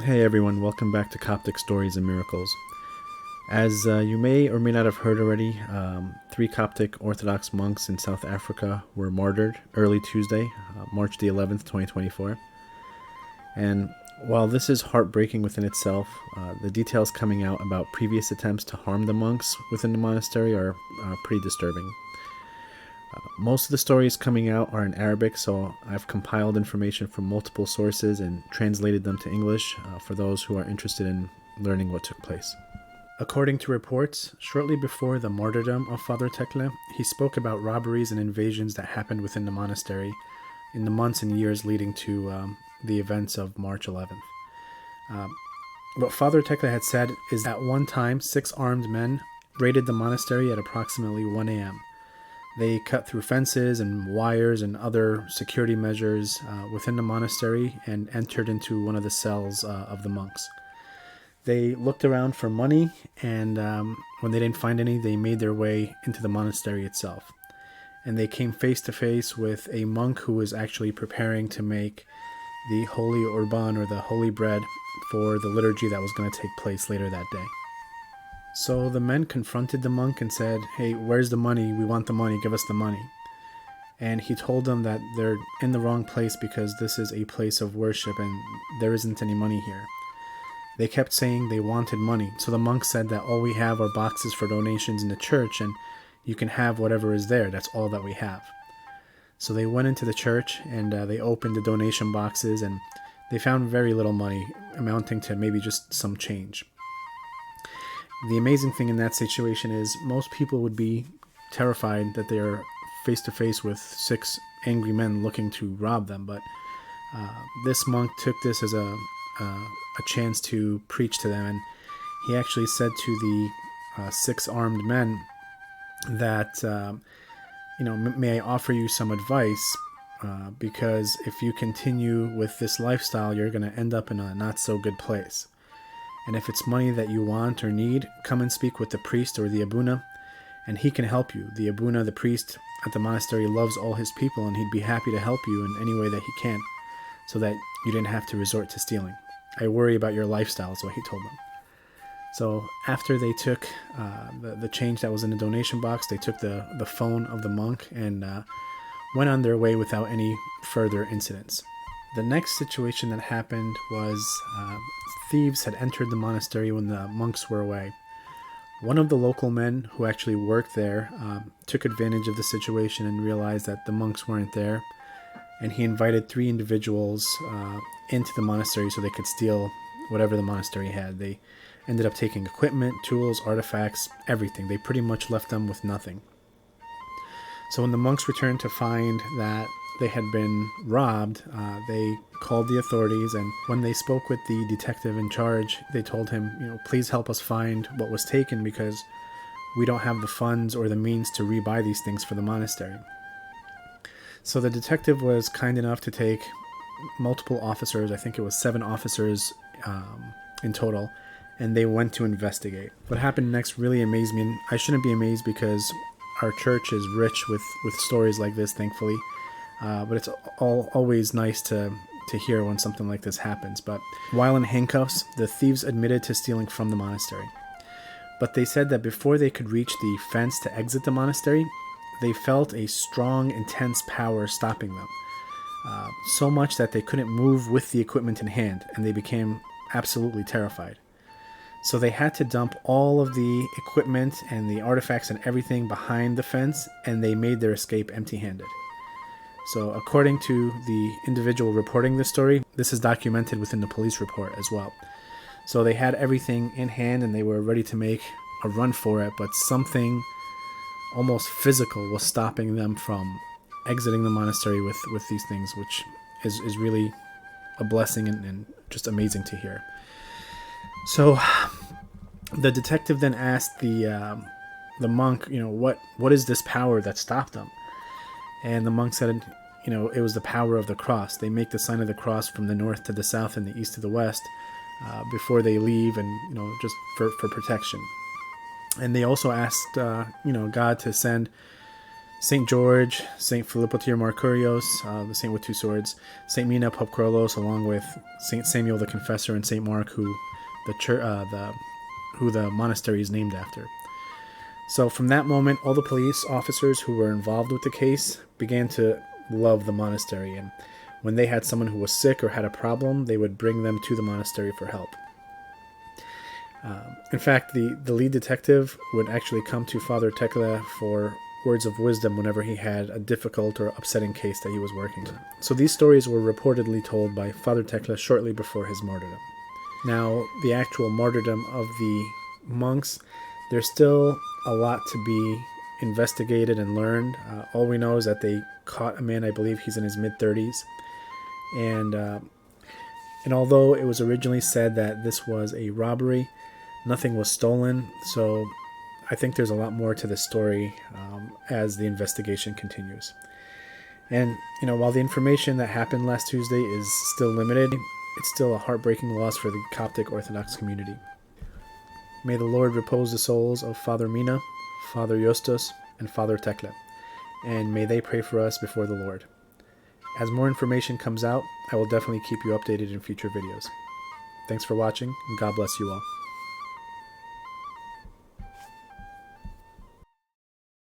Hey everyone, welcome back to Coptic Stories and Miracles. As you may or may not have heard already, three Coptic Orthodox monks in South Africa were martyred early Tuesday, March the 11th, 2024. And while this is heartbreaking within itself, the details coming out about previous attempts to harm the monks within the monastery are pretty disturbing. Most of the stories coming out are in Arabic, so I've compiled information from multiple sources and translated them to English for those who are interested in learning what took place. According to reports, shortly before the martyrdom of Father Tekle, he spoke about robberies and invasions that happened within the monastery in the months and years leading to the events of March 11th. What Father Tekle had said is that one time 6 armed men raided the monastery at approximately 1 a.m. They cut through fences and wires and other security measures within the monastery and entered into one of the cells of the monks. They looked around for money, and when they didn't find any, they made their way into the monastery itself. And they came face to face with a monk who was actually preparing to make the holy urban, or the holy bread, for the liturgy that was going to take place later that day. So the men confronted the monk and said, "Hey, where's the money? We want the money. Give us the money." And he told them that they're in the wrong place because this is a place of worship and there isn't any money here. They kept saying they wanted money. So the monk said that all we have are boxes for donations in the church and you can have whatever is there. That's all that we have. So they went into the church and they opened the donation boxes and they found very little money, amounting to maybe just some change. The amazing thing in that situation is most people would be terrified that they are face to face with 6 angry men looking to rob them, but this monk took this as a chance to preach to them, and he actually said to the 6 armed men that, may I offer you some advice, because if you continue with this lifestyle, you're going to end up in a not so good place. And if it's money that you want or need, come and speak with the priest or the abuna, and he can help you. The abuna, the priest at the monastery, loves all his people, and he'd be happy to help you in any way that he can, so that you didn't have to resort to stealing. I worry about your lifestyle, is what he told them. So after they took the change that was in the donation box, they took the phone of the monk and went on their way without any further incidents. The next situation that happened was thieves had entered the monastery when the monks were away. One of the local men who actually worked there took advantage of the situation and realized that the monks weren't there, and he invited 3 individuals into the monastery so they could steal whatever the monastery had. They ended up taking equipment, tools, artifacts, everything. They pretty much left them with nothing. So when the monks returned to find that they had been robbed, they called the authorities, and when they spoke with the detective in charge, they told him, please help us find what was taken because we don't have the funds or the means to rebuy these things for the monastery. So the detective was kind enough to take multiple officers, I think it was 7 officers in total, and they went to investigate. What happened next really amazed me, and I shouldn't be amazed because our church is rich with stories like this, thankfully. But it's always nice to hear when something like this happens. But while in handcuffs, the thieves admitted to stealing from the monastery. But they said that before they could reach the fence to exit the monastery, they felt a strong, intense power stopping them. So much that they couldn't move with the equipment in hand, and they became absolutely terrified. So they had to dump all of the equipment and the artifacts and everything behind the fence, and they made their escape empty-handed. So according to the individual reporting this story, this is documented within the police report as well. So they had everything in hand and they were ready to make a run for it, but something almost physical was stopping them from exiting the monastery with these things, which is really a blessing and just amazing to hear. So the detective then asked the monk, what is this power that stopped them? And the monk said, it was the power of the cross. They make the sign of the cross from the north to the south and the east to the west before they leave, and just for protection. And they also asked God to send St. George, St. Philippotir Markurios, the saint with two swords, St. Mina Popkrolos, along with St. Samuel the Confessor and St. Mark, who the monastery is named after. So from that moment, all the police officers who were involved with the case began to love the monastery, and when they had someone who was sick or had a problem, they would bring them to the monastery for help. In fact, the lead detective would actually come to Father Tekla for words of wisdom whenever he had a difficult or upsetting case that he was working on. So these stories were reportedly told by Father Tekla shortly before his martyrdom. Now, the actual martyrdom of the monks, there's still a lot to be investigated and learned. All we know is that they caught a man, I believe he's in his mid-30s, and although it was originally said that this was a robbery, nothing was stolen, so I think there's a lot more to the story as the investigation continues. And, while the information that happened last Tuesday is still limited, it's still a heartbreaking loss for the Coptic Orthodox community. May the Lord repose the souls of Father Mina, Father Justus, and Father Tekla, and may they pray for us before the Lord. As more information comes out, I will definitely keep you updated in future videos. Thanks for watching, and God bless you all.